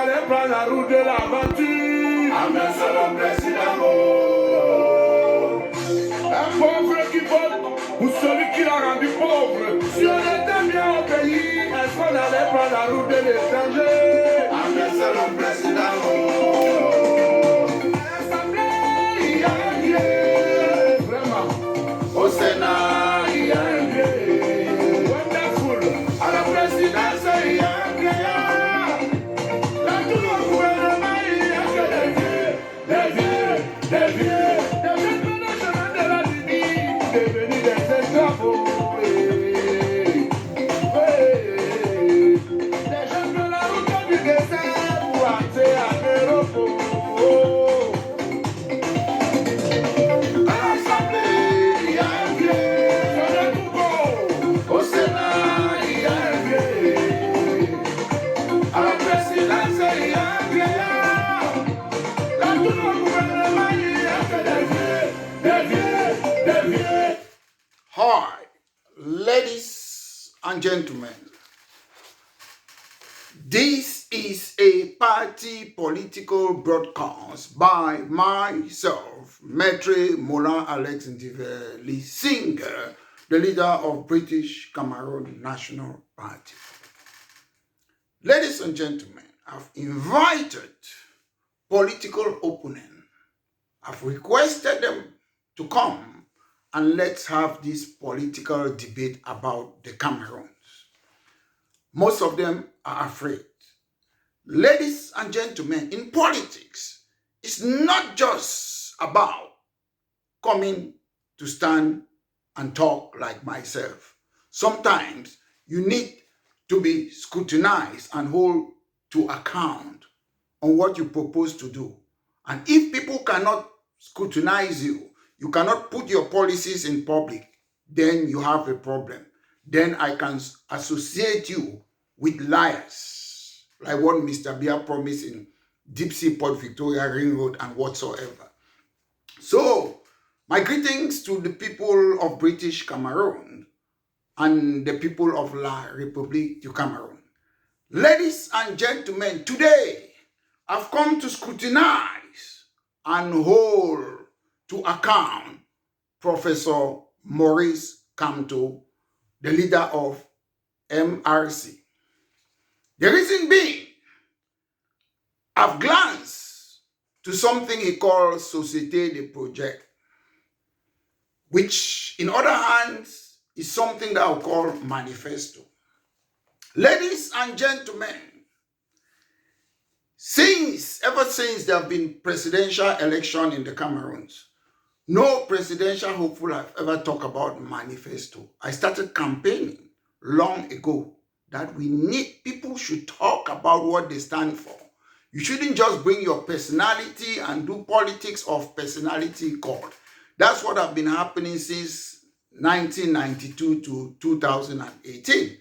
allait prendre la route de l'aventure. Amen, c'est le président. Un pauvre qui vote pour celui qui l'a rendu pauvre. Si on était bien au pays, est-ce qu'on allait prendre la route de l'étranger? Amen, c'est le président. L'Assemblée, il y a un Dieu. Vraiment. Au Sénat, il y a un Dieu. Wonderful. À la présidence, il y a un Dieu. Dans tout le gouvernement, il y a que des vieux. Des vieux, des vieux. Des vieux qui ont le chemin de la vie. Devenus des esclaves. Des gens de la route du désert pour entrer à l'Europe. À l'Assemblée, il y a un vieux. Au Sénat, il y a un vieux. À la présidence, il y a un vieillard. Dans tout le gouvernement, il y a que des vieux, des vieux, des vieux. Hi, ladies and gentlemen. This is a party political broadcast by myself, Maître Moulin Alex Ndiveli Singer, the leader of British Cameroon National Party. Ladies and gentlemen, I've invited political opponents. I've requested them to come and let's have this political debate about the Cameroons. Most of them are afraid. Ladies and gentlemen, in politics, it's not just about coming to stand and talk like myself. Sometimes you need to be scrutinized and hold to account on what you propose to do. And if people cannot scrutinize you, you cannot put your policies in public, then you have a problem. Then I can associate you with liars, like what Mr. Bia promised in Deep Sea Port Victoria Ring Road and whatsoever. So, my greetings to the people of British Cameroon and the people of La Republique du Cameroun. Ladies and gentlemen, today I've come to scrutinize and hold to account Professor Maurice Kamto, the leader of MRC. The reason being, I've glanced to something he calls Société de Projet, which in other hands is something that I'll call Manifesto. Ladies and gentlemen, ever since there have been presidential election in the Cameroons, no presidential hopeful have ever talked about Manifesto. I started campaigning long ago that people should talk about what they stand for. You shouldn't just bring your personality and do politics of personality cult. That's what has been happening since 1992 to 2018.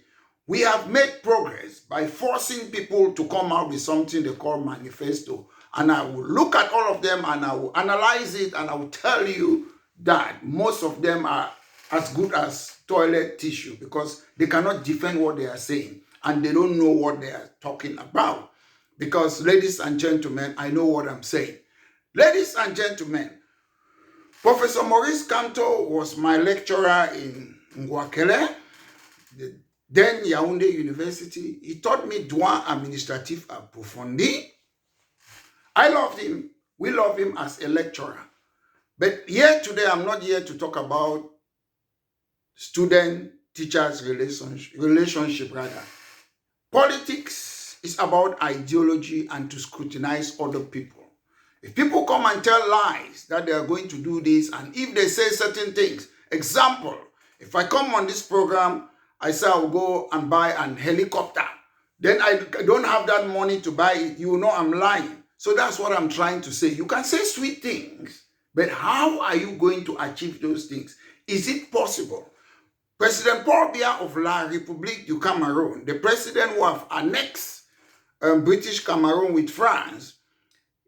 We have made progress by forcing people to come out with something they call Manifesto. And I will look at all of them and I will analyze it and I will tell you that most of them are as good as toilet tissue because they cannot defend what they are saying and they don't know what they are talking about. Because, ladies and gentlemen, I know what I'm saying. Ladies and gentlemen, Professor Maurice Kamto was my lecturer in Ngwakele, then Yaoundé University. He taught me droit administratif approfondi. I loved him. We love him as a lecturer. But here today, I'm not here to talk about student-teachers relationship rather. Politics is about ideology and to scrutinize other people. If people come and tell lies that they are going to do this, and if they say certain things, example, if I come on this program, I say I'll go and buy an helicopter, then I don't have that money to buy it, you know I'm lying. So that's what I'm trying to say. You can say sweet things, but how are you going to achieve those things? Is it possible? President Paul Biya of La Republique du Cameroun, the president who have annexed British Cameroon with France,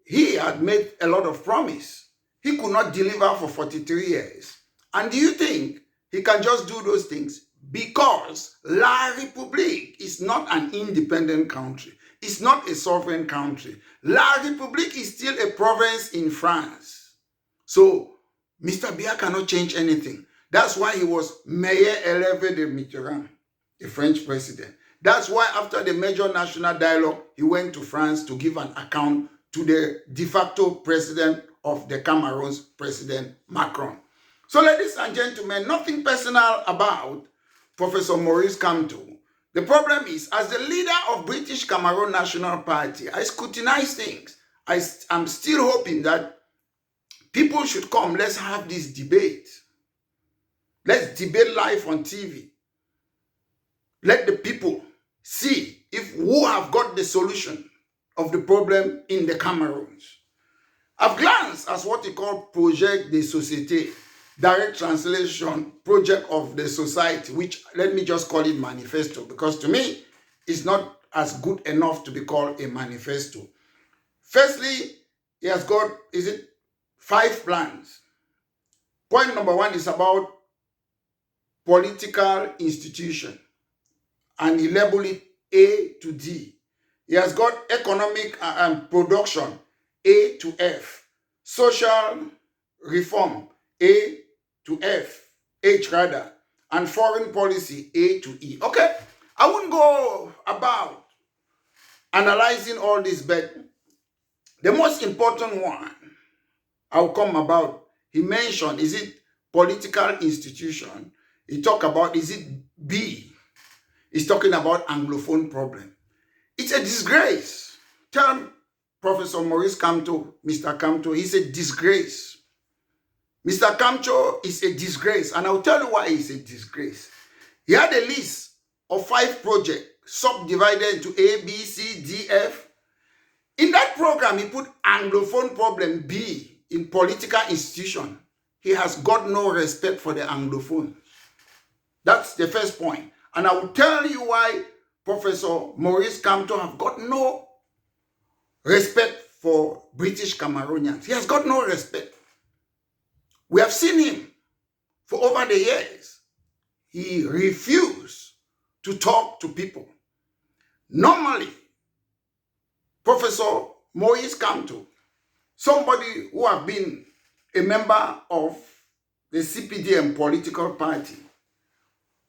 he had made a lot of promise. He could not deliver for 43 years. And do you think he can just do those things? Because La Republique is not an independent country. is not a sovereign country. La République is still a province in France. So Mr. Biya cannot change anything. That's why he was Mayor Hervé de Mitterrand, a French president. That's why after the major national dialogue, he went to France to give an account to the de facto president of the Cameroon's President Macron. So ladies and gentlemen, nothing personal about Professor Maurice Kamto. The problem is, as the leader of British Cameroon National Party, I scrutinize things. I'm still hoping that people should come. Let's have this debate. Let's debate live on TV. Let the people see if who have got the solution of the problem in the Cameroons. I've glanced at what they call Projet de Société, direct translation, project of the society, which let me just call it Manifesto, because to me, it's not as good enough to be called a manifesto. Firstly, he has got, 5 plans. Point number 1 is about political institution, and he labeled it A to D. He has got economic and production, A to F. Social reform, A to F, H rather. And foreign policy, A to E. Okay, I wouldn't go about analyzing all this, but the most important one I'll come about, he mentioned, is it political institution? He talked about, is it B? He's talking about Anglophone problem. It's a disgrace. Tell Professor Maurice Kamto, Mr. Kamto, he's a disgrace. Mr. Kamto is a disgrace, and I'll tell you why he's a disgrace. He had a list of 5 projects, subdivided into A, B, C, D, F. In that program, he put Anglophone problem B in political institution. He has got no respect for the Anglophone. That's the first point. And I will tell you why Professor Maurice Kamto have got no respect for British Cameroonians. He has got no respect. We have seen him for over the years. He refused to talk to people. Normally, Professor Maurice Kamto, somebody who have been a member of the CPDM political party.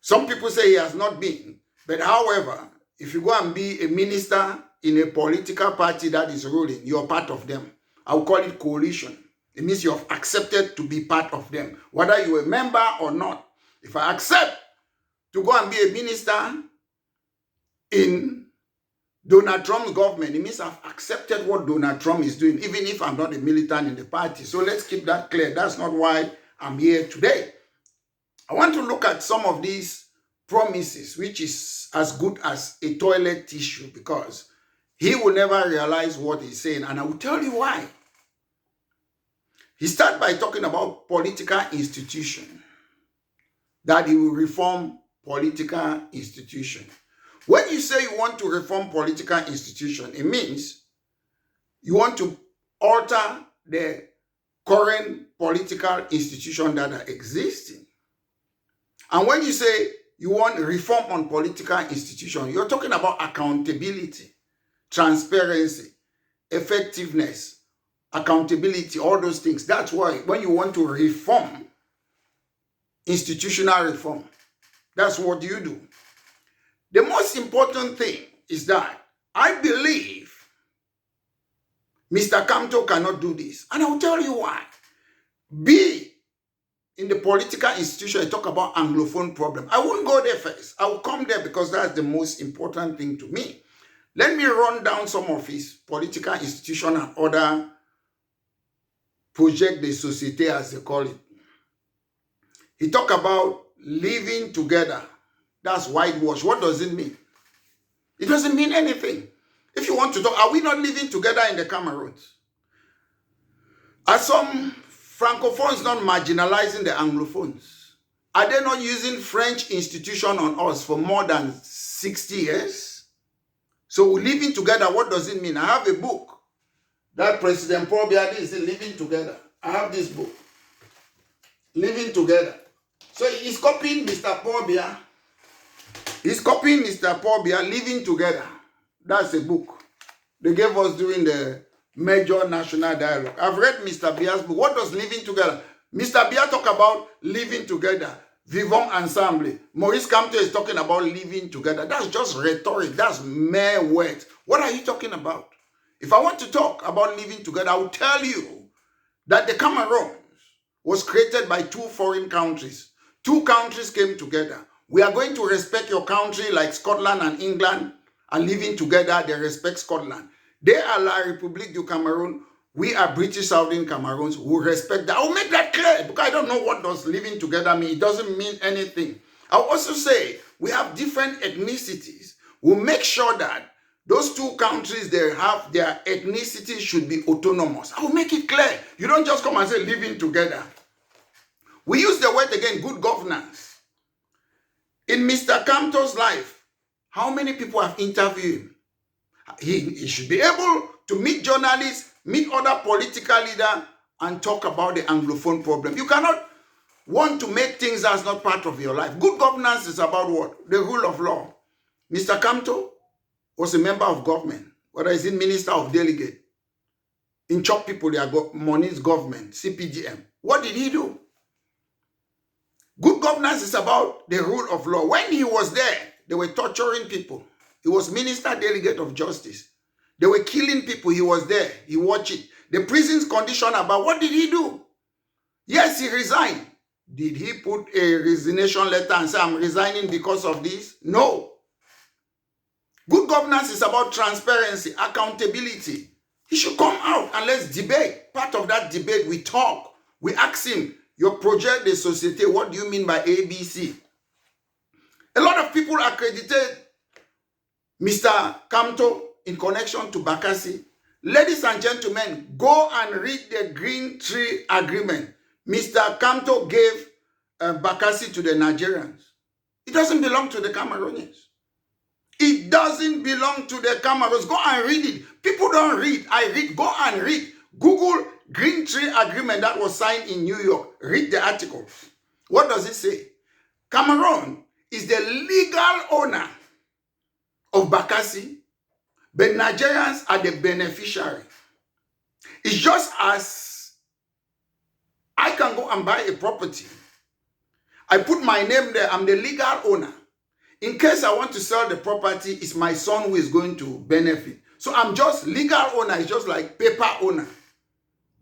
Some people say he has not been, but however, if you go and be a minister in a political party that is ruling, you're part of them. I'll call it coalition. It means you have accepted to be part of them, whether you're a member or not. If I accept to go and be a minister in Donald Trump's government, it means I've accepted what Donald Trump is doing, even if I'm not a militant in the party. So let's keep that clear. That's not why I'm here today. I want to look at some of these promises, which is as good as a toilet tissue, because he will never realize what he's saying, and I will tell you why. He started by talking about political institution, that he will reform political institution. When you say you want to reform political institution, it means you want to alter the current political institution that are existing. And when you say you want reform on political institution, you're talking about accountability, transparency, effectiveness, accountability, all those things. That's why when you want to reform, institutional reform, that's what you do. The most important thing is that I believe Mr. Kamto cannot do this. And I'll tell you why. B, in the political institution, I talk about Anglophone problem. I won't go there first. I will come there because that's the most important thing to me. Let me run down some of his political institution and other project de société, as they call it. He talk about living together. That's whitewash. What does it mean? It doesn't mean anything. If you want to talk, are we not living together in the Cameroons? Are some Francophones not marginalizing the Anglophones? Are they not using French institution on us for more than 60 years? So living together, what does it mean? I have a book that President Paul Biya is living together. I have this book, Living Together. So he's copying Mr. Paul Biya. He's copying Mr. Paul Biya, Living Together. That's a book. they gave us during the major national dialogue. I've read Mr. Bia's book. What does living together? Mr. Bia talk about living together. Vivre ensemble. Maurice Kamto is talking about living together. That's just rhetoric. That's mere words. What are you talking about? If I want to talk about living together, I will tell you that the Cameroon was created by two foreign countries. Two countries came together. We are going to respect your country like Scotland and England, and living together, they respect Scotland. They are la Republique du Cameroun. We are British Southern Cameroons who respect that. I'll make that clear because I don't know what does living together mean. It doesn't mean anything. I'll also say we have different ethnicities. We'll make sure that those two countries, they have their ethnicity should be autonomous. I'll make it clear. You don't just come and say living together. We use the word again, good governance. In Mr. Kamto's life, how many people have interviewed him? He should be able to meet journalists, meet other political leaders, and talk about the Anglophone problem. You cannot want to make things that's not part of your life. Good governance is about what? The rule of law. Mr. Kamto was a member of government, whether he's in minister of delegate. In Chop people, they are money's government, CPGM. What did he do? Good governance is about the rule of law. When he was there, they were torturing people. He was minister delegate of justice. They were killing people. He was there. He watched it. The prison's condition about what did he do? Yes, he resigned. Did he put a resignation letter and say, I'm resigning because of this? No. Good governance is about transparency, accountability. He should come out and let's debate. Part of that debate, we talk. We ask him, your projet de société, what do you mean by ABC? A lot of people accredited Mr. Kamto in connection to Bakassi. Ladies and gentlemen, go and read the Green Tree Agreement. Mr. Kamto gave Bakassi to the Nigerians. It doesn't belong to the Cameroonians. It doesn't belong to the Cameroons. Go and read it. People don't read. I read. Go and read. Google Green Tree Agreement that was signed in New York. Read the article. What does it say? Cameroon is the legal owner of Bakassi, but Nigerians are the beneficiary. It's just as I can go and buy a property. I put my name there. I'm the legal owner. In case I want to sell the property, it's my son who is going to benefit. So I'm just legal owner. It's just like paper owner.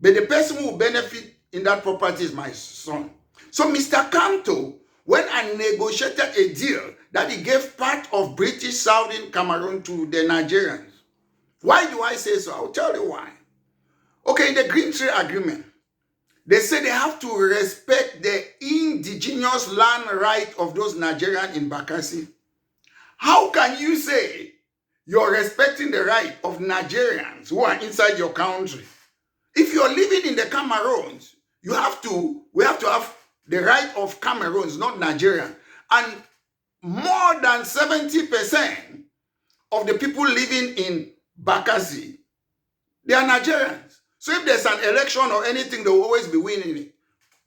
But the person who will benefit in that property is my son. So Mr. Kamto, when I negotiated a deal that he gave part of British Southern Cameroon to the Nigerians. Why do I say so? I'll tell you why. Okay, in the Green Tree Agreement, they say they have to respect the indigenous land right of those Nigerians in Bakassi. How can you say you're respecting the right of Nigerians who are inside your country? If you're living in the Cameroons, we have to have the right of Cameroons, not Nigerians. And more than 70% of the people living in Bakassi, they are Nigerians. So if there's an election or anything, they will always be winning it.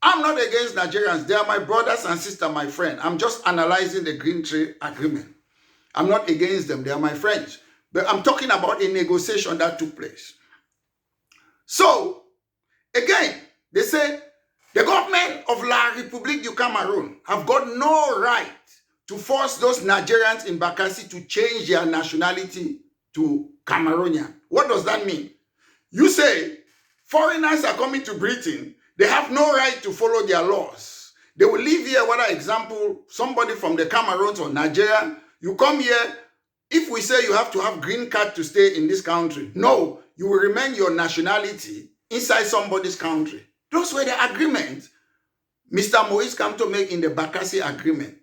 I'm not against Nigerians. They are my brothers and sisters, my friend. I'm just analyzing the Green Tree Agreement. I'm not against them. They are my friends. But I'm talking about a negotiation that took place. So, again, they say the government of La Republique du Cameroun have got no right to force those Nigerians in Bakassi to change their nationality to Cameroonian. What does that mean? You say foreigners are coming to Britain, they have no right to follow their laws. They will live here, whether example, somebody from the Cameroons or Nigeria, you come here, if we say you have to have green card to stay in this country, no, you will remain your nationality inside somebody's country. Those were the agreements Mr. Maurice Kamto made in the Bakassi Agreement,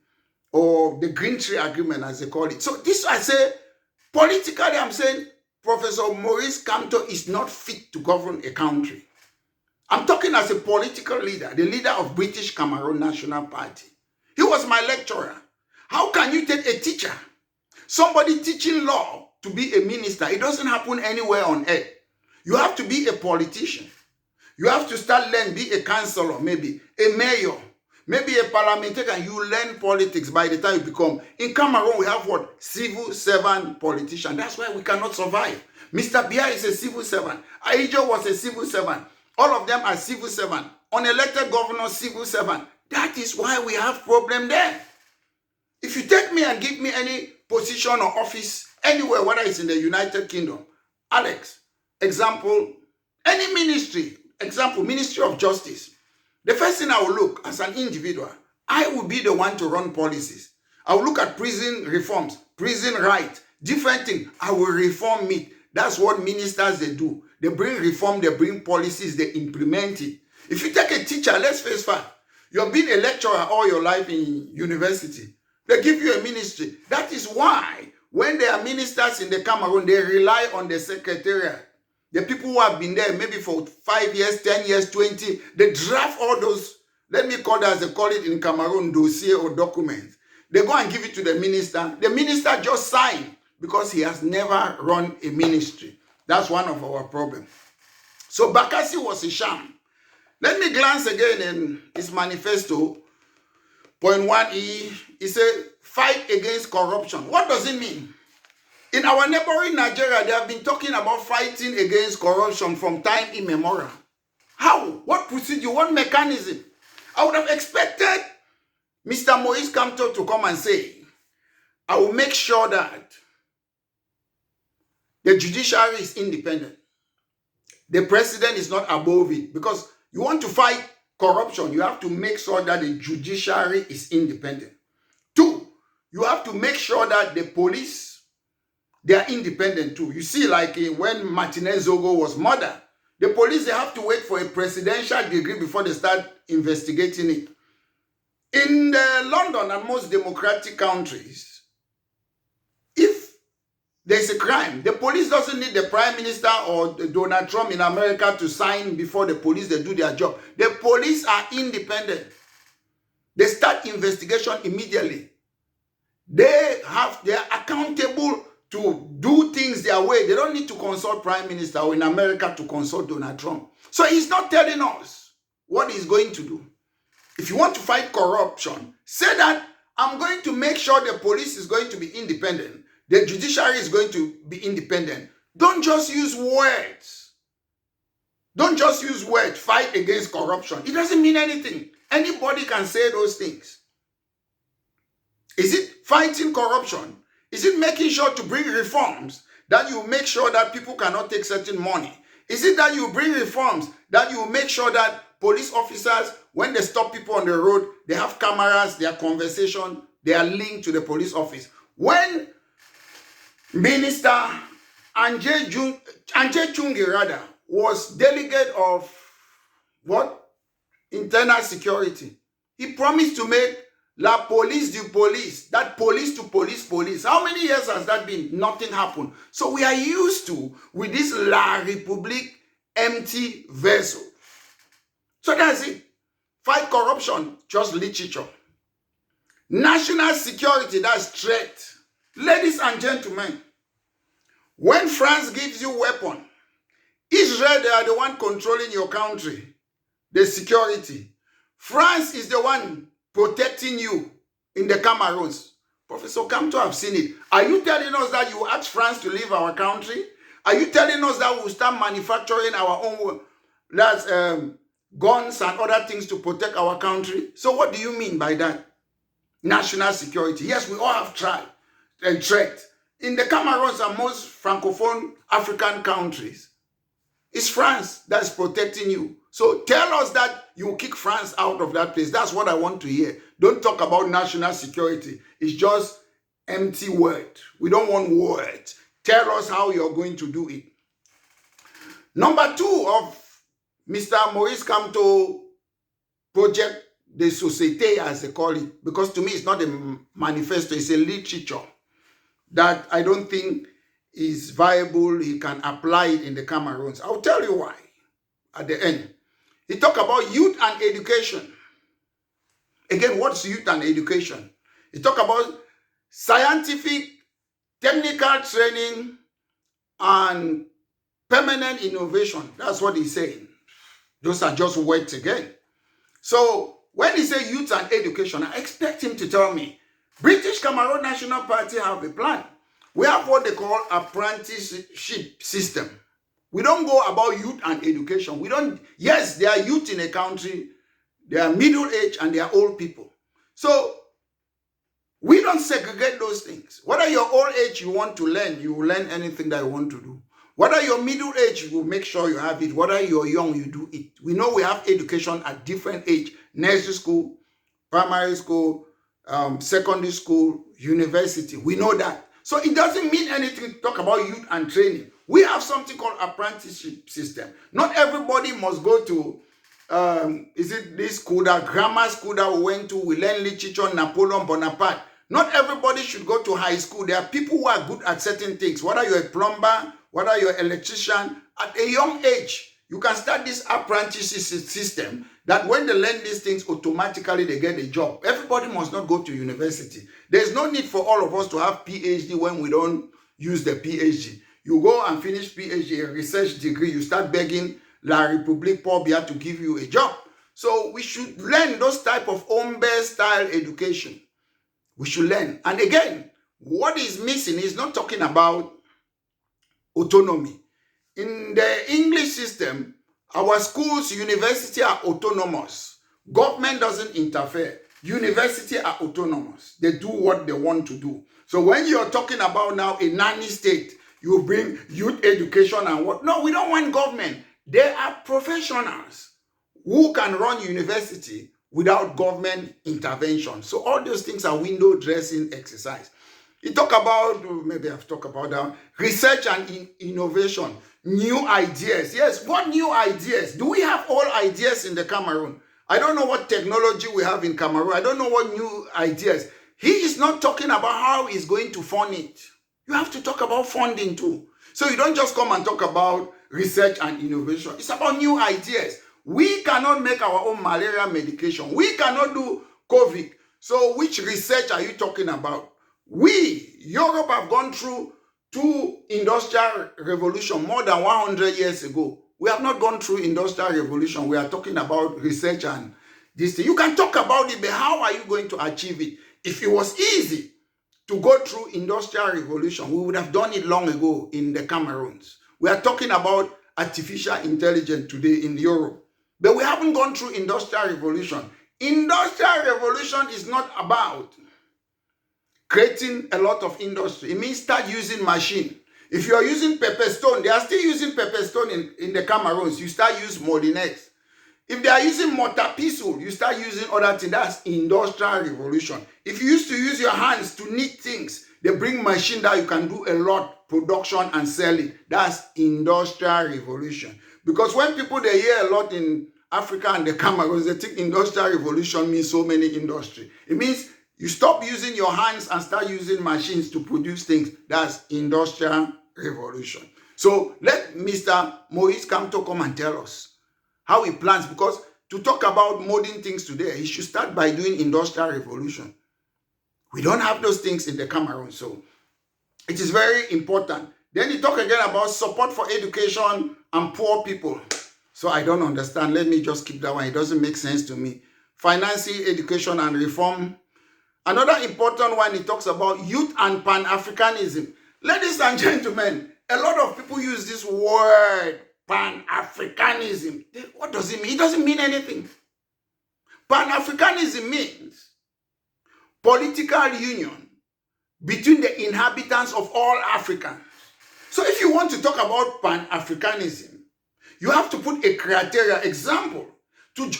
or the Green Tree Agreement as they call it. So this I say, politically I'm saying Professor Maurice Kamto is not fit to govern a country. I'm talking as a political leader, the leader of British Cameroon National Party. He was my lecturer. How can you take a teacher, somebody teaching law, to be a minister? It doesn't happen anywhere on earth. You have to be a politician. You have to start learning, be a councillor, maybe a mayor, maybe a parliamentarian. You learn politics by the time you become. In Cameroon, we have what? Civil servant politician. That's why we cannot survive. Mr. Bia is a civil servant. Aijo was a civil servant. All of them are civil servant. Unelected governor, civil servant. That is why we have problem there. If you take me and give me any position or office anywhere, whether it's in the United Kingdom, Alex, example, any ministry, example, Ministry of Justice, the first thing I will look as an individual, I will be the one to run policies. I will look at prison reforms, prison rights, different things. I will reform it. That's what ministers, they do. They bring reform, they bring policies, they implement it. If you take a teacher, let's face fact, you've been a lecturer all your life in university. They give you a ministry. That is why when there are ministers in the Cameroon, they rely on the secretariat. The people who have been there maybe for 5 years, 10 years, 20, they draft all those, let me call it as they call it in Cameroon, dossier or documents. They go and give it to the minister. The minister just sign because he has never run a ministry. That's one of our problems. So Bakassi was a sham. Let me glance again in his manifesto. Point 1E, he said, fight against corruption. What does it mean? In our neighboring Nigeria, they have been talking about fighting against corruption from time immemorial. How? What procedure? What mechanism? I would have expected Mr. Maurice Kamto to come and say, I will make sure that the judiciary is independent. The president is not above it. Because you want to fight corruption, you have to make sure that the judiciary is independent. 2, you have to make sure that the police, they are independent too. You see, like when Martinez Zogo was murdered, the police, they have to wait for a presidential degree before they start investigating it. In London and most democratic countries, if there's a crime, the police doesn't need the prime minister or Donald Trump in America to sign before the police, they do their job. The police are independent. They start investigation immediately. They are accountable to do things their way. They don't need to consult prime minister or in America to consult Donald Trump. So he's not telling us what he's going to do. If you want to fight corruption, say that I'm going to make sure the police is going to be independent. The judiciary is going to be independent. Don't just use words. Don't just use words, fight against corruption. It doesn't mean anything. Anybody can say those things. Is it fighting corruption? Is it making sure to bring reforms that you make sure that people cannot take certain money? Is it that you bring reforms that you make sure that police officers, when they stop people on the road, they have cameras, their conversation, they are linked to the police office? When Minister Anje Chungi was delegate of what? Internal security. He promised to make La Police du Police, that police to police police. How many years has that been? Nothing happened. So we are used to, with this La République empty vessel. So that's it. Fight corruption, just literature. National security, that's threat. Ladies and gentlemen, when France gives you weapon, Israel, they are the one controlling your country, the security. France is the one protecting you in the Cameroons. Professor Kamto, I've seen it. Are you telling us that you ask France to leave our country? Are you telling us that we'll start manufacturing our own guns and other things to protect our country? So what do you mean by that? National security. Yes, we all have tried and threat. In the Cameroons and most Francophone African countries, it's France that's protecting you. So tell us that you will kick France out of that place. That's what I want to hear. Don't talk about national security. It's just empty word. We don't want words. Tell us how you're going to do it. Number 2 of Mr. Maurice Kamto project de société, as they call it, because to me it's not a manifesto, it's a literature that I don't think is viable. He can apply it in the Cameroons. I'll tell you why at the end. He talk about youth and education. Again, what's youth and education? He talk about scientific, technical training, and permanent innovation. That's what he's saying. Those are just words again. So when he say youth and education, I expect him to tell me, British Cameroon National Party have a plan. We have what they call apprenticeship system. We don't go about youth and education. We don't, yes, there are youth in a country, they are middle age and they are old people. So we don't segregate those things. Whether you're old age, you want to learn, you will learn anything that you want to do. Whether you're middle age, you will make sure you have it. Whether you're young, you do it. We know we have education at different age. Nursery school, primary school, secondary school, university. We know that. So it doesn't mean anything to talk about youth and training. We have something called apprenticeship system. Not everybody must go to, is it this school, that grammar school that we went to, we learn literature, Napoleon Bonaparte. Not everybody should go to high school. There are people who are good at certain things. Whether you're a plumber, whether you're an electrician, at a young age, you can start this apprenticeship system that when they learn these things, automatically they get a job. Everybody must not go to university. There's no need for all of us to have PhD when we don't use the PhD. You go and finish PhD, a research degree, you start begging La Republique Pobia to give you a job. So we should learn those type of home-based style education. We should learn. And again, what is missing is not talking about autonomy. In the English system, our schools, university are autonomous. Government doesn't interfere. University are autonomous. They do what they want to do. So when you're talking about now a nanny state, you bring youth education and what? No, we don't want government. They are professionals who can run university without government intervention. So all those things are window dressing exercise. You talk about, maybe I've talked about that, research and innovation, new ideas. Yes, what new ideas? Do we have all ideas in the Cameroon? I don't know what technology we have in Cameroon. I don't know what new ideas. He is not talking about how he's going to fund it. You have to talk about funding too. So you don't just come and talk about research and innovation. It's about new ideas. We cannot make our own malaria medication. We cannot do COVID. So which research are you talking about? We, Europe, have gone through 2 industrial revolutions more than 100 years ago. We have not gone through industrial revolution. We are talking about research and this thing. You can talk about it, but how are you going to achieve it? If it was easy to go through industrial revolution, we would have done it long ago in the Cameroons. We are talking about artificial intelligence today in Europe. But we haven't gone through industrial revolution. Industrial revolution is not about creating a lot of industry. It means start using machine. If you are using pepper stone, they are still using pepper stone in the Cameroons. You start using Molinex. If they are using mortar pestle, you start using other things. That's industrial revolution. If you used to use your hands to knit things, they bring machine that you can do a lot, production and sell it. That's industrial revolution. Because when people, they hear a lot in Africa and the Cameroons, they think industrial revolution means so many industry. It means you stop using your hands and start using machines to produce things. That's industrial revolution. So let Mr. Maurice Kamto come and tell us how he plans, because to talk about modern things today, he should start by doing industrial revolution. We don't have those things in the Cameroon, so it is very important. Then he talk again about support for education and poor people. So I don't understand. Let me just keep that one. It doesn't make sense to me. Financing education and reform. Another important one, he talks about youth and Pan-Africanism. Ladies and gentlemen, a lot of people use this word, Pan-Africanism. What does it mean? It doesn't mean anything. Pan-Africanism means political union between the inhabitants of all Africans. So if you want to talk about Pan-Africanism, you have to put a criteria. Example,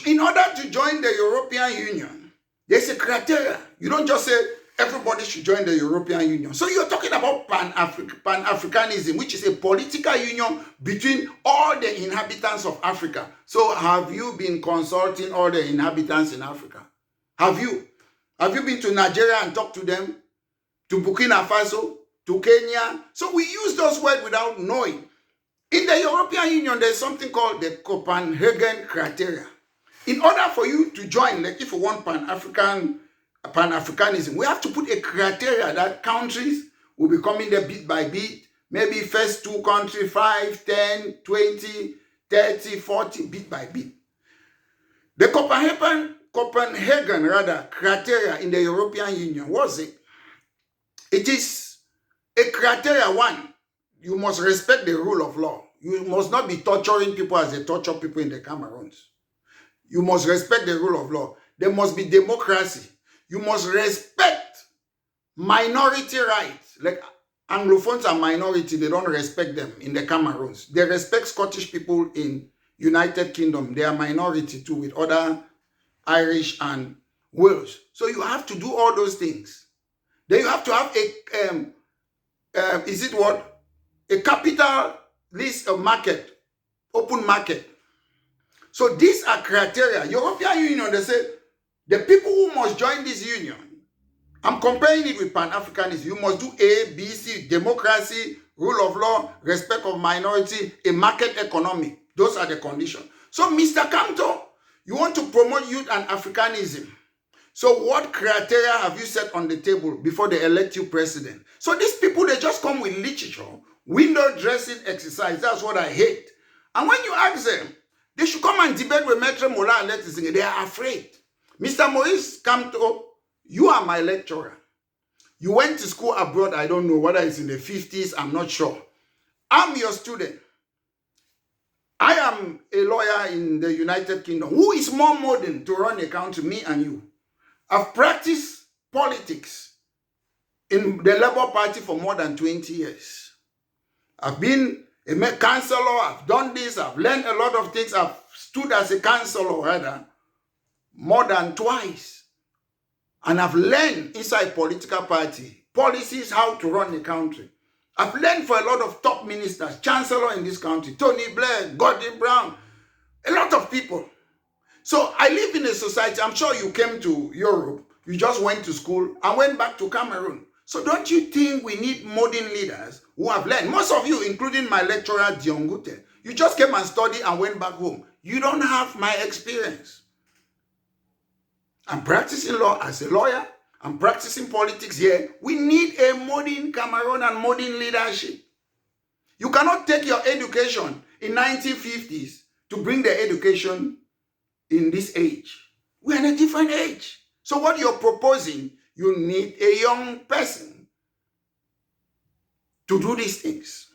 in order to join the European Union, there's a criteria. You don't just say everybody should join the European Union. So you're talking about Pan-Africanism, which is a political union between all the inhabitants of Africa. So have you been consulting all the inhabitants in Africa? Have you? Have you been to Nigeria and talked to them? To Burkina Faso? To Kenya? So we use those words without knowing. In the European Union, there's something called the Copenhagen criteria. In order for you to join, like if you want Pan-Africanism, we have to put a criteria that countries will be coming there bit by bit. Maybe first 2 countries, 5, 10, 20, 30, 40, bit by bit. The Copenhagen criteria in the European Union, was it? It is A criteria one, you must respect the rule of law. You must not be torturing people as they torture people in the Cameroons. You must respect the rule of law. There must be democracy. You must respect minority rights. Like Anglophones are minority, they don't respect them in the Cameroons. They respect Scottish people in United Kingdom. They are minority too with other Irish and Welsh. So you have to do all those things. Then you have to have a capital list of market, open market. So these are criteria. European Union, they say, the people who must join this union, I'm comparing it with Pan-Africanism. You must do A, B, C, democracy, rule of law, respect of minority, a market economy. Those are the conditions. So, Mr. Kamto, you want to promote youth and Africanism. So what criteria have you set on the table before they elect you president? So these people, they just come with literature, window dressing exercise. That's what I hate. And when you ask them, they should come and debate with Maitre Mola and Alex. They are afraid. Mr. Maurice Kamto, you are my lecturer. You went to school abroad, I don't know, whether it's in the 50s, I'm not sure. I'm your student. I am a lawyer in the United Kingdom. Who is more modern to run a country, me and you? I've practiced politics in the Labour Party for more than 20 years. I've been a councillor, I've done this, I've learned a lot of things. I've stood as a councillor, rather, more than twice. And I've learned inside political party policies, how to run the country. I've learned for a lot of top ministers, chancellor in this country, Tony Blair, Gordon Brown, a lot of people. So I live in a society, I'm sure you came to Europe, you just went to school and went back to Cameroon. So don't you think we need modern leaders who have learned? Most of you, including my lecturer, Diongute, you just came and studied and went back home. You don't have my experience. I'm practicing law as a lawyer. I'm practicing politics here. We need a modern Cameroon and modern leadership. You cannot take your education in 1950s to bring the education in this age. We're in a different age. So what you're proposing, you need a young person to do these things.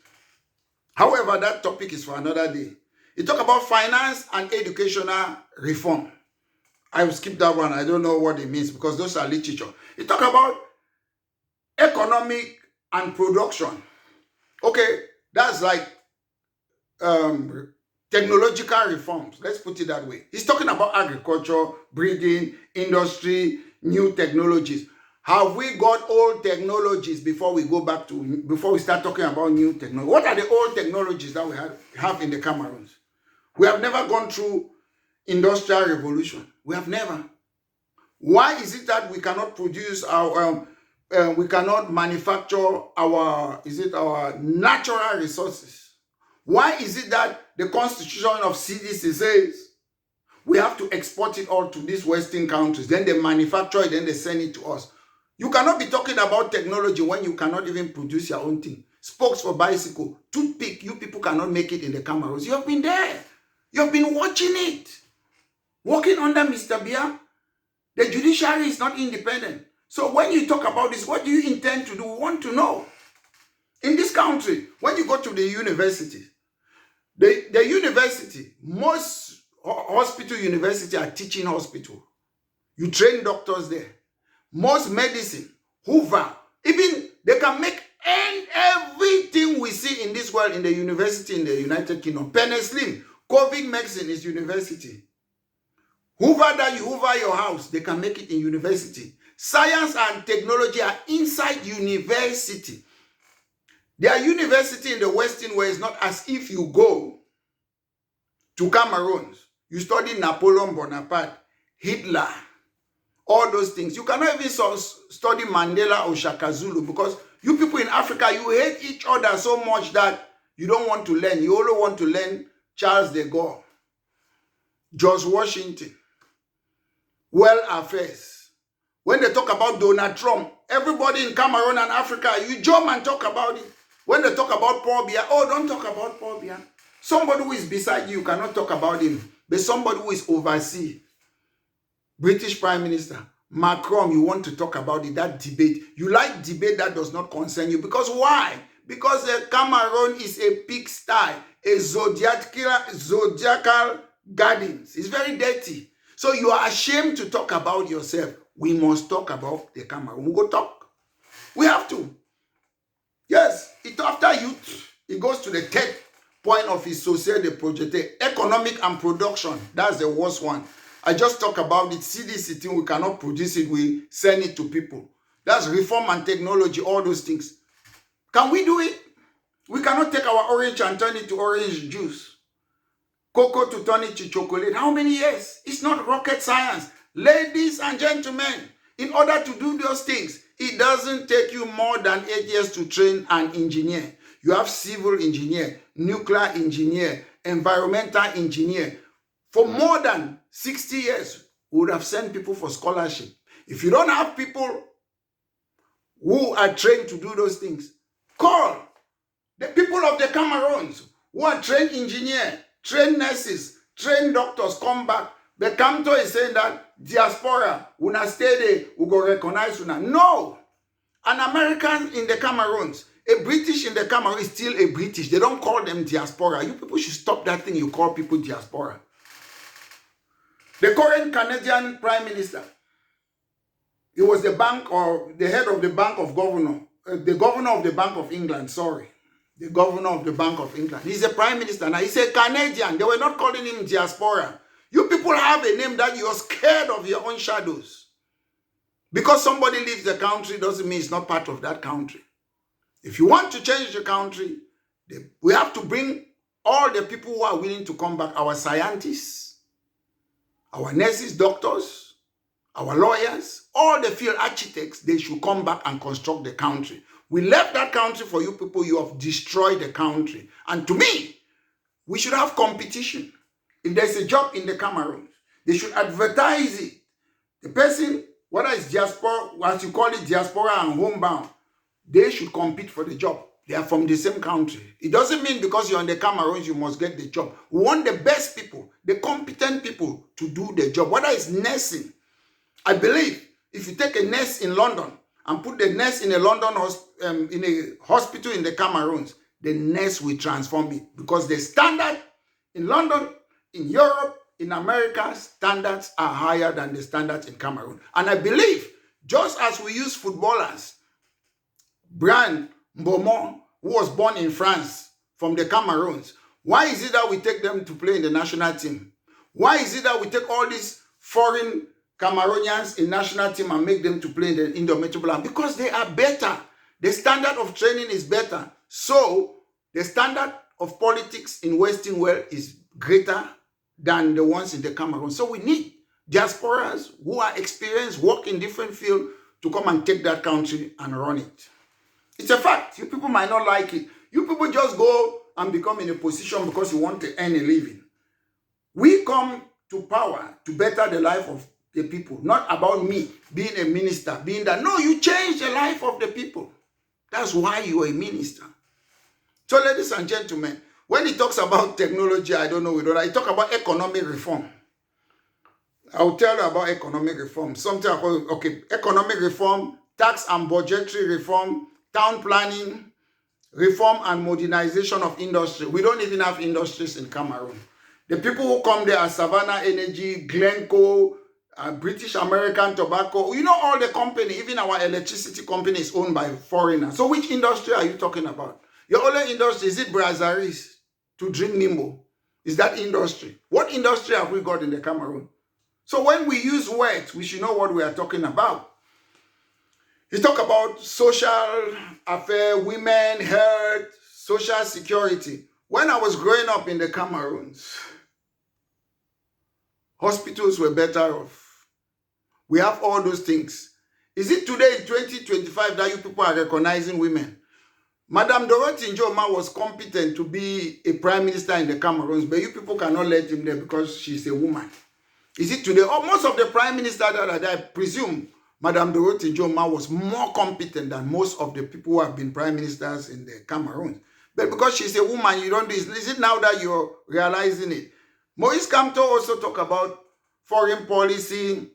However, that topic is for another day. You talk about finance and educational reform. I will skip that one. I don't know what it means because those are literature. You talk about economic and production. Okay, that's like technological reforms. Let's put it that way. He's talking about agriculture, breeding, industry, new technologies. Have we got old technologies before we start talking about new technology? What are the old technologies that we have in the Cameroons? We have never gone through industrial revolution. We have never. Why is it that we cannot produce we cannot manufacture our natural resources? Why is it that the constitution of CDC says we have to export it all to these Western countries, then they manufacture it, then they send it to us? You cannot be talking about technology when you cannot even produce your own thing. Spokes for bicycle, toothpick, you people cannot make it in the Cameroons. You have been there. You have been watching it. Working under Mr. Bia, the judiciary is not independent. So when you talk about this, what do you intend to do? We want to know. In this country, when you go to the university, the university, most hospital university are teaching hospital. You train doctors there. Most medicine, Hoover, even they can make everything we see in this world in the university in the United Kingdom. Penicillin, COVID medicine is university. Hoover that you hoover your house, they can make it in university. Science and technology are inside university. There are university in the Western where it's not as if you go to Cameroon, you study Napoleon Bonaparte, Hitler, all those things. You cannot even study Mandela or Shaka Zulu because you people in Africa, you hate each other so much that you don't want to learn. You only want to learn Charles de Gaulle, George Washington, World Affairs. When they talk about Donald Trump, everybody in Cameroon and Africa, you jump and talk about it. When they talk about Paul Biya, oh, don't talk about Paul Biya. Somebody who is beside you cannot talk about him, but somebody who is overseas. British Prime Minister, Macron, you want to talk about it, that debate. You like debate that does not concern you. Because why? Because Cameroon is a pigsty, a zodiacal gardens. It's very dirty. So you are ashamed to talk about yourself. We must talk about the Cameroon. We go talk. We have to. Yes, after youth, it goes to the third point of his société projetée, economic and production. That's the worst one. I just talk about it. See this thing, we cannot produce it, we send it to people. That's reform and technology, all those things. Can we do it? We cannot take our orange and turn it to orange juice. Cocoa to turn it to chocolate. How many years? It's not rocket science. Ladies and gentlemen, in order to do those things, it doesn't take you more than 8 years to train an engineer. You have civil engineer, nuclear engineer, environmental engineer. For more than 60 years, we would have sent people for scholarship. If you don't have people who are trained to do those things, call the people of the Cameroons who are trained engineers, trained nurses, trained doctors, come back. The Kamto is saying that diaspora, una stay there, we go recognize una. No! An American in the Cameroons, a British in the Cameroon is still a British. They don't call them diaspora. You people should stop that thing you call people diaspora. The current Canadian Prime Minister, he was the head of the Bank of Governor, the governor of the Bank of England, sorry. The governor of the Bank of England. He's a Prime Minister now. He's a Canadian. They were not calling him diaspora. You people have a name that you're scared of your own shadows. Because somebody leaves the country doesn't mean it's not part of that country. If you want to change the country, we have to bring all the people who are willing to come back, our scientists, our nurses, doctors, our lawyers, all the field architects, they should come back and construct the country. We left that country for you people. You have destroyed the country. And to me, we should have competition. If there's a job in the Cameroon, they should advertise it. The person, whether it's diaspora, as you call it, diaspora and homebound, they should compete for the job. They are from the same country. It doesn't mean because you're in the Cameroon, you must get the job. We want the best people, the competent people to do the job. Whether it's nursing, I believe if you take a nurse in London and put the nurse in a in a hospital in the Cameroons, the nurse will transform it because the standard in London, in Europe, in America, standards are higher than the standards in Cameroon. And I believe, just as we use footballers, Brian Mbomon, who was born in France from the Cameroons, why is it that we take them to play in the national team? Why is it that we take all these foreign Cameroonians in national team and make them to play in the indomitable land? Because they are better. The standard of training is better. So the standard of politics in Western world is greater than the ones in the Cameroon. So we need diasporas who are experienced, work in different fields to come and take that country and run it. It's a fact. You people might not like it. You people just go and become in a position because you want to earn a living. We come to power to better the life of the people, not about me being a minister, being that. No, you change the life of the people. That's why you are a minister. So, ladies and gentlemen, when he talks about technology, I don't know, he talk about economic reform. I'll tell you about economic reform. Something about, okay, economic reform, tax and budgetary reform, town planning, reform and modernization of industry. We don't even have industries in Cameroon. The people who come there are Savannah Energy, Glencoe, British American Tobacco. You know, all the company, even our electricity company is owned by foreigners. So which industry are you talking about? Your only industry, is it brasseries to drink Nimbo? Is that industry? What industry have we got in the Cameroon? So when we use words, we should know what we are talking about. He talk about social affairs, women, health, social security. When I was growing up in the Cameroons, hospitals were better off. We have all those things. Is it today in 2025 that you people are recognizing women? Madame Dorothy Njoma was competent to be a prime minister in the Cameroons, but you people cannot let him there because she's a woman. Is it today? Oh, most of the prime ministers that I presume Madame Dorothy Njoma was more competent than most of the people who have been prime ministers in the Cameroon. But because she's a woman, you don't do it. Is it now that you're realizing it? Maurice Kamto also talk about foreign policy,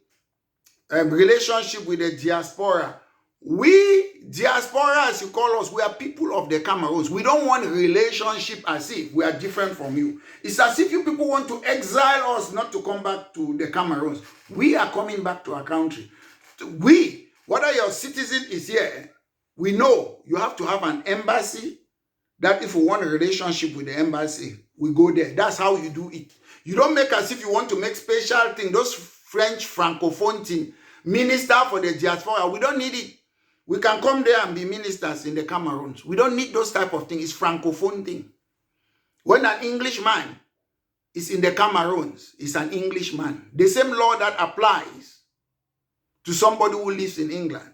relationship with the diaspora. We, diaspora as you call us, we are people of the Cameroons. We don't want a relationship as if we are different from you. It's as if you people want to exile us not to come back to the Cameroons. We are coming back to our country. We, whether your citizen is here, we know you have to have an embassy, that if we want a relationship with the embassy, we go there. That's how you do it. You don't make as if you want to make special thing, those French francophone thing, minister for the diaspora. We don't need it. We can come there and be ministers in the Cameroons. We don't need those type of things. It's francophone thing. When an Englishman is in the Cameroons, it's an Englishman. The same law that applies to somebody who lives in England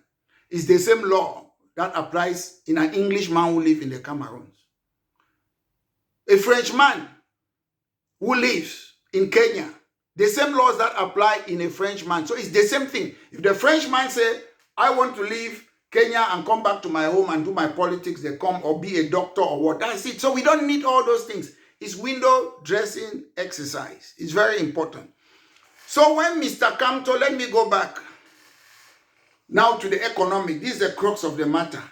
is the same law that applies in an Englishman who lives in the Cameroons. A Frenchman who lives in Kenya, the same laws that apply in a Frenchman. So it's the same thing. If the Frenchman say, I want to leave Kenya and come back to my home and do my politics, they come, or be a doctor or what, that's it. So we don't need all those things. It's window dressing exercise. It's very important. So when Mr. Kamto, let me go back now to the economic. This is the crux of the matter.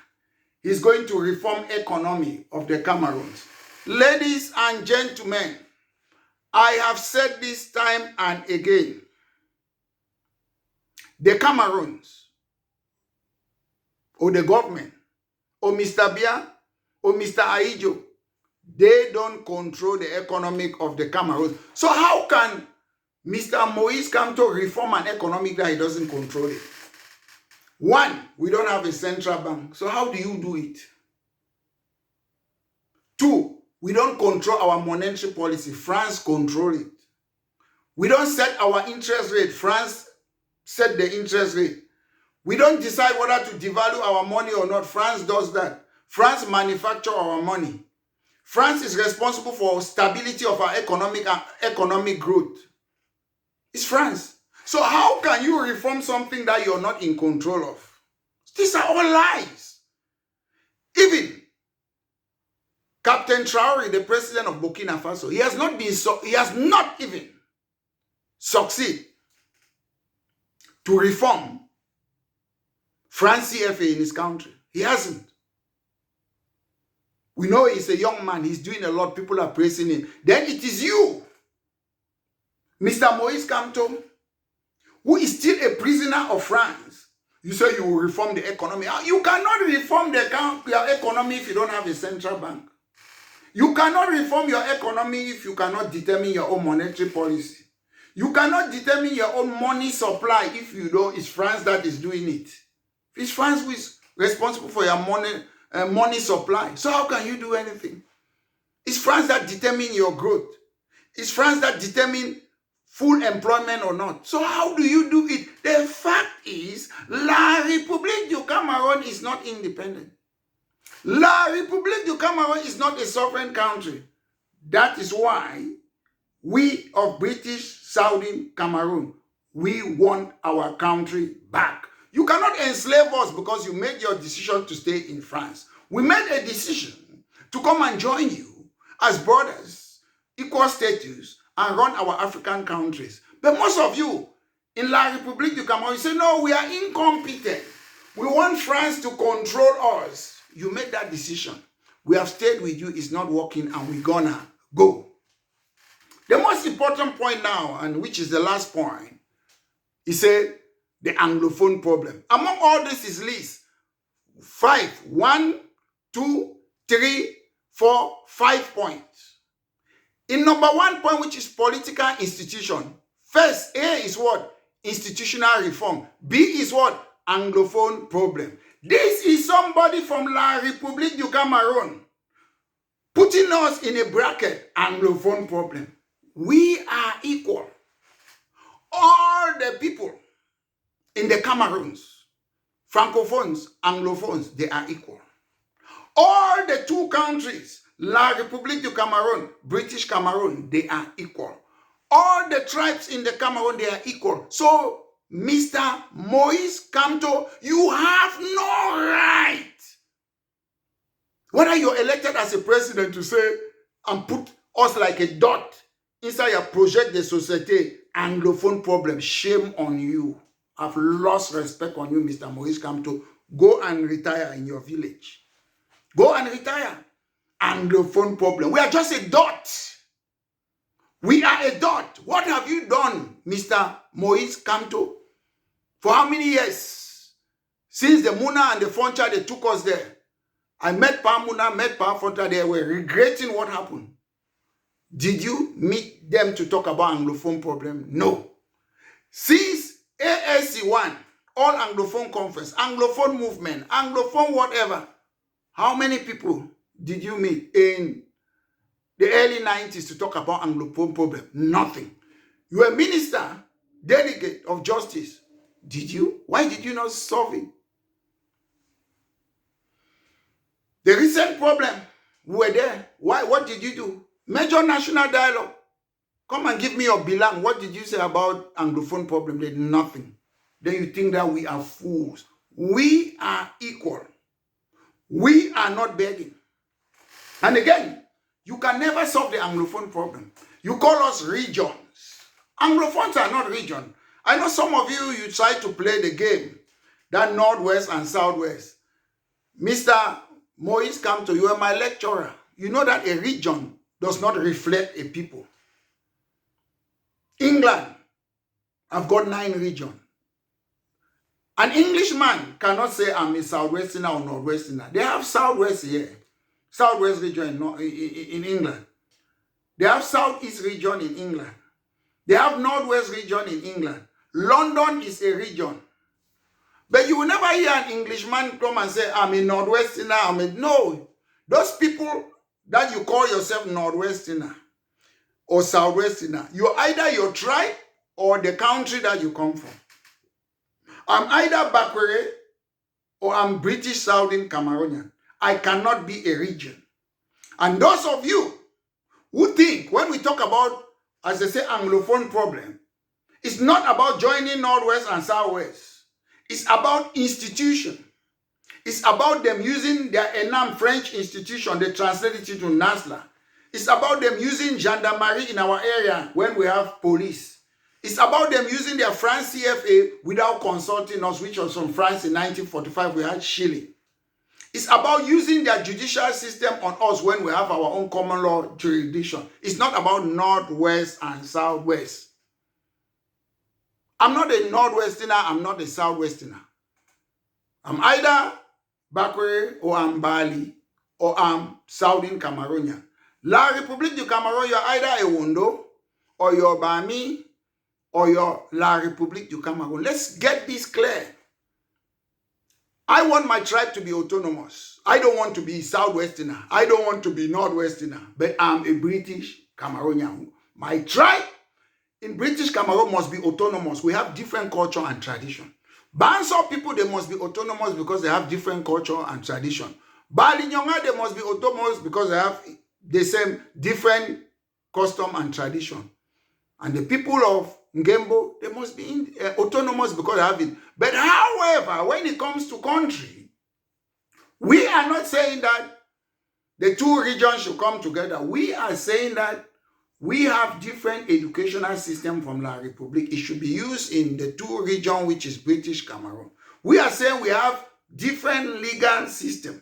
He's going to reform economy of the Cameroons. Ladies and gentlemen, I have said this time and again. The Cameroons, or the government, or Mr. Bia, or Mr. Aijo, they don't control the economic of the Cameroons. So how can Mr. Moise Kamto reform an economic that he doesn't control it? One, we don't have a central bank. So how do you do it? Two, we don't control our monetary policy. France control it. We don't set our interest rate. France set the interest rate. We don't decide whether to devalue our money or not. France does that. France manufactures our money. France is responsible for stability of our economic growth. It's France. So how can you reform something that you're not in control of? These are all lies. Even Captain Traoré, the president of Burkina Faso, he has not even succeeded to reform France CFA in his country. He hasn't. We know he's a young man. He's doing a lot. People are praising him. Then it is you, Mr. Moise Kamto, who is still a prisoner of France. You say you will reform the economy. You cannot reform your economy if you don't have a central bank. You cannot reform your economy if you cannot determine your own monetary policy. You cannot determine your own money supply if you don't. It's France that is doing it. It's France who is responsible for your money supply. So how can you do anything? It's France that determines your growth. It's France that determines full employment or not. So how do you do it? The fact is, La Republique du Cameroun is not independent. La Republique du Cameroun is not a sovereign country. That is why we of British Southern Cameroon, we want our country back. You cannot enslave us because you made your decision to stay in France. We made a decision to come and join you as brothers, equal status, and run our African countries. But most of you in La Republique du Cameroun, you say, no, we are incompetent. We want France to control us. You made that decision. We have stayed with you. It's not working, and we're gonna go. The most important point now, and which is the last point, he said the Anglophone problem. Among all this is list 5, 1, 2, 3, 4, 5 points. In number 1 point, which is political institution, first, A is what? Institutional reform. B is what? Anglophone problem. This is somebody from La Republique du Cameroun putting us in a bracket, Anglophone problem. We are equal. All the people in the Cameroons, Francophones, Anglophones, they are equal. All the 2 countries, La Republique du Cameroun, British Cameroon, they are equal. All the tribes in the Cameroon, they are equal. So, Mr. Moise Kamto, you have no right, whether you're elected as a president, to say and put us like a dot inside your projet de société, Anglophone problem. Shame on you. I've lost respect on you, Mr. Maurice Kamto. Go and retire in your village. Go and retire. Anglophone problem. We are just a dot. We are a dot. What have you done, Mr. Maurice Kamto? For how many years? Since the Muna and the Foncha, they took us there. I met Pa Muna, met Pa Foncha, they were regretting what happened. Did you meet them to talk about Anglophone problem? No. Since ASC1, all Anglophone conference, Anglophone movement, Anglophone whatever, how many people did you meet in the early 90s to talk about Anglophone problem? Nothing. You were minister, delegate of justice. Did you? Why did you not solve it? The recent problem, we were there. Why? What did you do? Major national dialogue. Come and give me your bilang. What did you say about Anglophone problem? They did nothing. Then you think that we are fools. We are equal. We are not begging. And again, you can never solve the Anglophone problem. You call us regions. Anglophones are not region. I know some of you, you try to play the game, that Northwest and Southwest. Mr. Maurice Kamto, you are my lecturer. You know that a region does not reflect a people. England, I've got 9 regions. An Englishman cannot say I'm a Southwesterner or Northwesterner. They have Southwest here. Southwest region in England. They have Southeast region in England. They have Northwest region in England. London is a region. But you will never hear an Englishman come and say, I'm a Northwesterner. No. Those people that you call yourself Northwesterner or Southwesterner, you're either your tribe or the country that you come from. I'm either Bakwere or I'm British Southern Cameroonian. I cannot be a region. And those of you who think when we talk about, as they say, Anglophone problem, it's not about joining Northwest and Southwest. It's about institution. It's about them using their ENAM French institution. They translated it to NASLA. It's about them using gendarmerie in our area when we have police. It's about them using their France CFA without consulting us, which was from France in 1945. We had Chile. It's about using their judicial system on us when we have our own common law jurisdiction. It's not about Northwest and Southwest. I'm not a Northwesterner, I'm not a Southwesterner. I'm either Bakwere or I'm Bali or I'm Southern Cameroonian. La Republique du Cameroun, you're either a Wondo or you're Bami or you're La Republique du Cameroun. Let's get this clear. I want my tribe to be autonomous. I don't want to be Southwesterner. I don't want to be Northwesterner. But I'm a British Cameroonian. My tribe in British Cameroon must be autonomous. We have different culture and tradition. Banso people, they must be autonomous because they have different culture and tradition. Balinyonga, they must be autonomous because they have the same different custom and tradition. And the people of Ngembo, they must be autonomous because they have it. But however, when it comes to country, we are not saying that the two regions should come together. We are saying that we have different educational system from La Republique. It should be used in the two regions, which is British Cameroon. We are saying we have different legal system.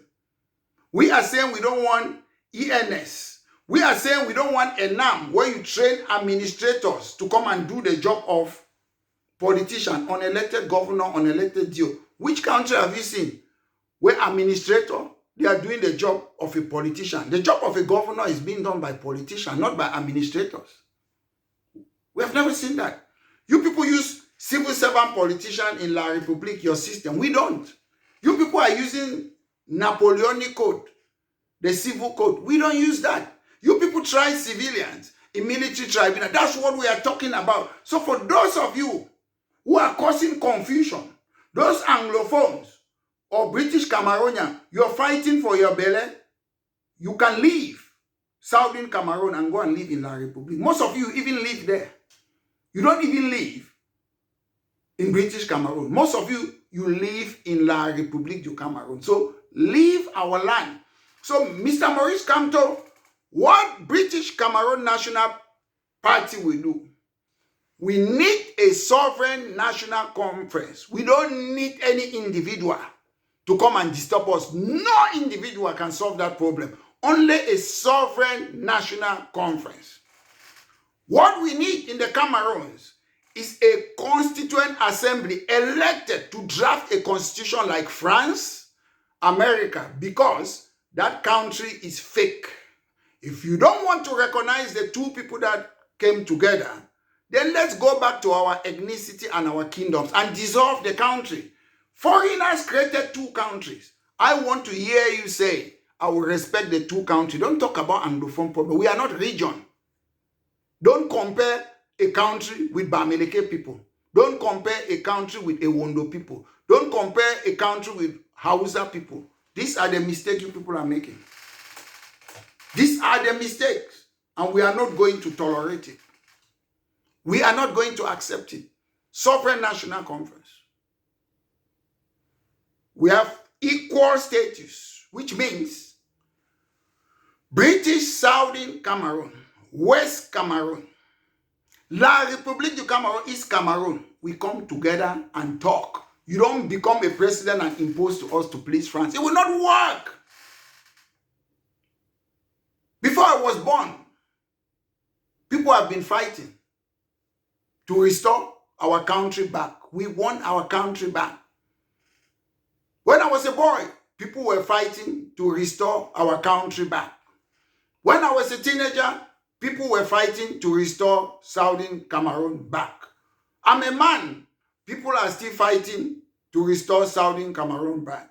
We are saying we don't want ENS. We are saying we don't want ENAM, where you train administrators to come and do the job of politician, unelected governor, unelected DO. Which country have you seen where administrator, they are doing the job of a politician? The job of a governor is being done by politicians, not by administrators. We have never seen that. You people use civil servant politician in La Republique, your system. We don't. You people are using Napoleonic code, the civil code. We don't use that. You people try civilians in military tribunal. That's what we are talking about. So for those of you who are causing confusion, those Anglophones or British Cameroonian, you're fighting for your belly, you can leave Southern Cameroon and go and live in La Republique. Most of you even live there. You don't even live in British Cameroon. Most of you, you live in La Republique du Cameroun. So leave our land. So Mr. Maurice Kamto, what British Cameroon National Party will do, We need a sovereign national conference. We don't need any individual to come and disturb us. No individual can solve that problem. Only a sovereign national conference. What we need in the Cameroons is a constituent assembly elected to draft a constitution like France, America, because that country is fake. If you don't want to recognize the two people that came together, then let's go back to our ethnicity and our kingdoms and dissolve the country. Foreigners created two countries. I want to hear you say, I will respect the two countries. Don't talk about Anglophone problem. We are not region. Don't compare a country with Bamileke people. Don't compare a country with Ewondo people. Don't compare a country with Hausa people. These are the mistakes you people are making. These are the mistakes, and we are not going to tolerate it. We are not going to accept it. Sovereign National Conference. We have equal status, which means British Southern Cameroon, West Cameroon, La Republique du Cameroun, East Cameroon. We come together and talk. You don't become a president and impose to us to please France. It will not work. Before I was born, people have been fighting to restore our country back. We want our country back. When I was a boy, people were fighting to restore our country back. When I was a teenager, people were fighting to restore Southern Cameroon back. I'm a man. People are still fighting to restore Southern Cameroon back.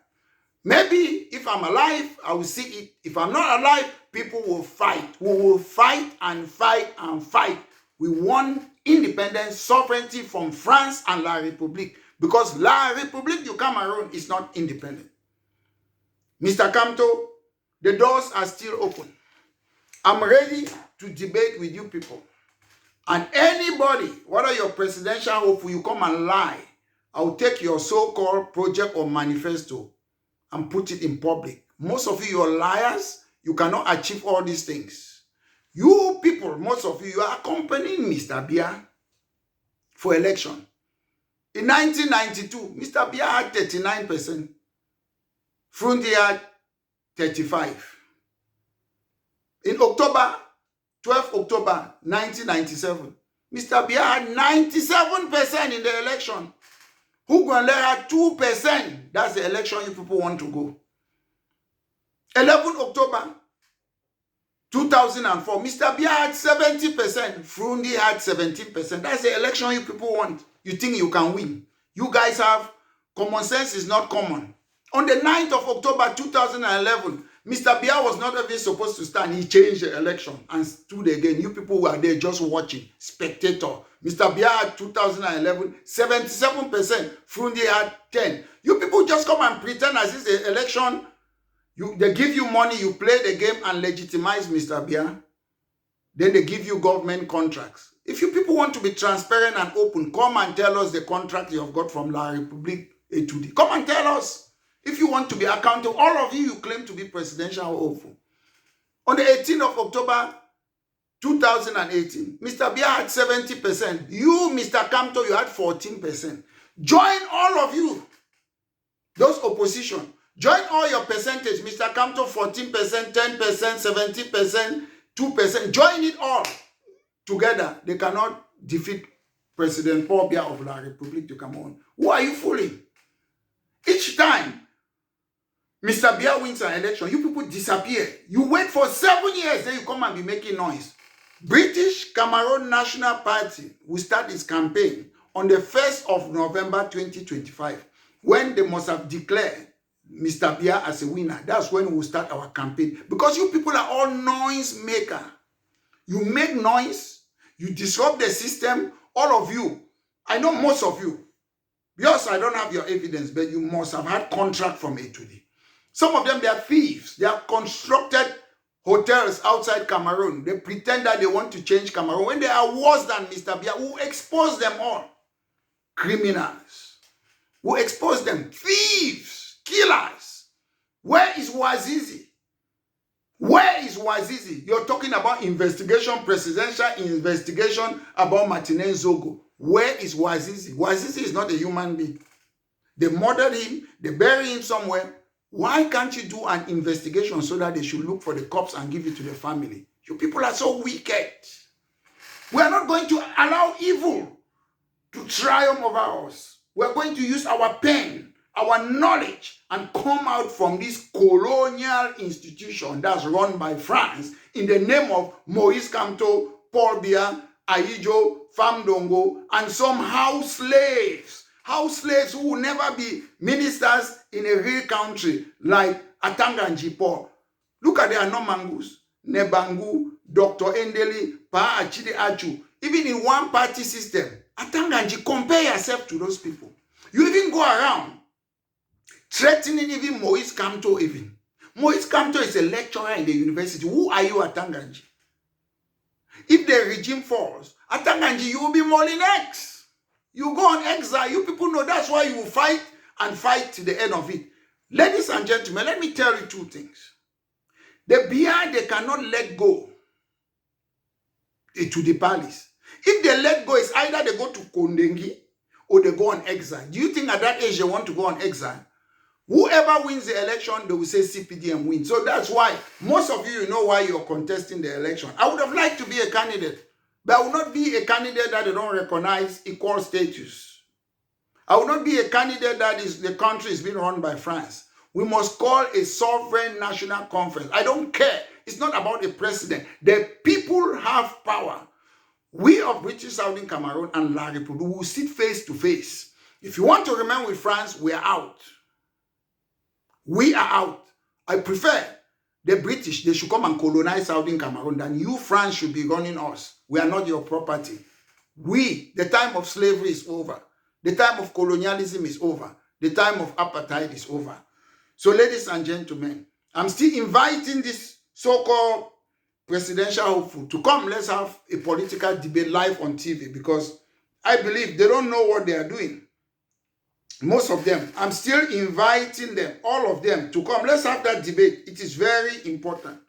Maybe if I'm alive, I will see it. If I'm not alive, people will fight. We will fight and fight and fight. We want independence, sovereignty from France and La République, because La République du Cameroun is not independent. Mr. Kamto, the doors are still open. I'm ready to debate with you people. And anybody, whether you're presidential hopeful, you come and lie, I'll take your so-called project or manifesto and put it in public. Most of you are liars. You cannot achieve all these things. You people, most of you are accompanying Mr. Biya for election. In 1992, Mr. Biya had 39%. Frundi had 35%. In October, 12 October 1997, Mr. Biya had 97% in the election. Huguenle had 2%. That's the election you people want to go. 11 October 2004, Mr. Biya had 70%. Frundi had 17%. That's the election you people want. You think you can win. You guys have common sense is not common. On the 9th of October 2011, Mr. Biya was not even supposed to stand. He changed the election and stood again. You people were there just watching, spectator. Mr. Biya had 2011, 77%. Frundi had 10%. You people just come and pretend as it's the election. They give you money, you play the game and legitimize Mr. Biya. Then they give you government contracts. If you people want to be transparent and open, come and tell us the contract you have got from La République A2D. Come and tell us. If you want to be accountable, all of you claim to be presidential hopeful. On the 18th of October 2018, Mr. Biya had 70%. You, Mr. Kamto, you had 14%. Join all of you, those opposition. Join all your percentage. Mr. Kamto, 14%, 10%, 70%, 2%. Join it all together. They cannot defeat President Paul Biya of La République du Cameroun. Who are you fooling? Each time Mr. Biya wins an election, you people disappear. You wait for 7 years, then you come and be making noise. British Cameroon National Party will start its campaign on the 1st of November 2025, when they must have declared Mr. Biya as a winner. That's when we'll start our campaign. Because you people are all noise maker. You make noise, you disrupt the system, all of you. I know most of you. Yes, I don't have your evidence, but you must have had contract from A2D. Some of them, they are thieves. They have constructed hotels outside Cameroon. They pretend that they want to change Cameroon when they are worse than Mr. Biya, who expose them all. Criminals. Who expose them. Thieves. Killers. Where is Wazizi? Where is Wazizi? You're talking about investigation, presidential investigation about Martinez Zogo. Where is Wazizi? Wazizi is not a human being. They murdered him, they buried him somewhere. Why can't you do an investigation so that they should look for the corpse and give it to the family? You people are so wicked. We are not going to allow evil to triumph over us. We are going to use our pen, our knowledge, and come out from this colonial institution that's run by France in the name of Maurice Kamto, Paul Biya, Ahijo, Famdongo, and some house slaves. House slaves who will never be ministers in a real country like Atanganji Paul. Look at the Anomangus, Nebangu, Dr. Endeli, Pa Achide Achu. Even in one party system, Atanganji, compare yourself to those people. You even go around threatening even Maurice Kamto even. Maurice Kamto is a lecturer in the university. Who are you, Atanganji? If the regime falls, Atanganji, you will be Molinex. You go on exile. You people know that's why you will fight and fight to the end of it. Ladies and gentlemen, let me tell you two things. The Biya, they cannot let go to the palace. If they let go, it's either they go to Kondengi or they go on exile. Do you think at that age they want to go on exile? Whoever wins the election, they will say CPDM wins. So that's why most of you know why you're contesting the election. I would have liked to be a candidate, but I will not be a candidate that they don't recognize equal status. I will not be a candidate that the country is being run by France. We must call a sovereign national conference. I don't care. It's not about a president. The people have power. We of British Southern Cameroon and La Republique will sit face to face. If you want to remain with France, we are out. We are out. I prefer the British, they should come and colonize Southern Cameroon than you, France, should be running us. We are not your property. The time of slavery is over. The time of colonialism is over. The time of apartheid is over. So, ladies and gentlemen, I'm still inviting this so-called presidential hopeful to come. Let's have a political debate live on TV, because I believe they don't know what they are doing. Most of them. I'm still inviting them, all of them, to come. Let's have that debate. It is very important.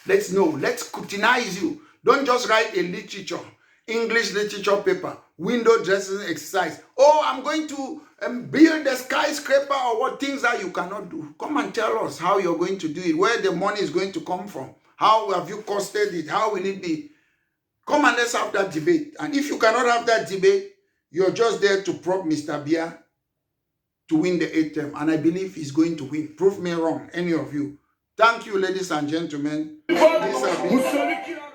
Let's know. Let's scrutinize you. Don't just write a literature, English literature paper, window dressing exercise. Oh, I'm going to build a skyscraper, or what things that you cannot do. Come and tell us how you're going to do it, where the money is going to come from. How have you costed it? How will it be? Come and let's have that debate. And if you cannot have that debate, you're just there to prop Mr. Biya to win the 8th term. And I believe he's going to win. Prove me wrong, any of you. Thank you, ladies and gentlemen. This has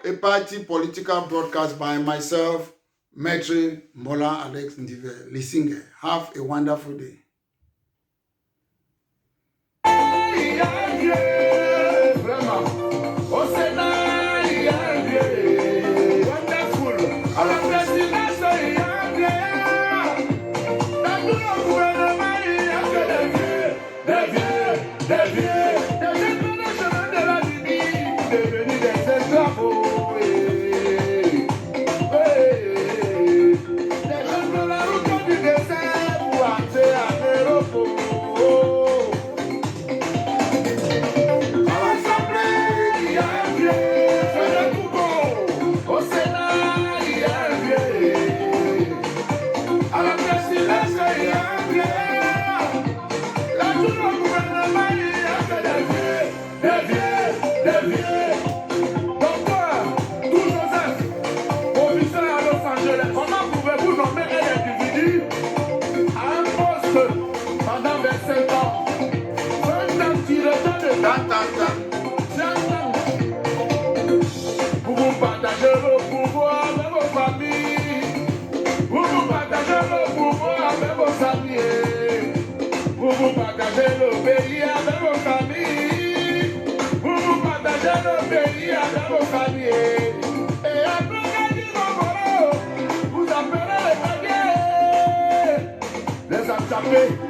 been a party political broadcast by myself, Maitre Mola Alex Ndive Lisinge. Have a wonderful day. Vous partagez le pays avec vos familles. Vous partagez le pays avec vos familles. Et après les vous appelez les papiers. Les attraper.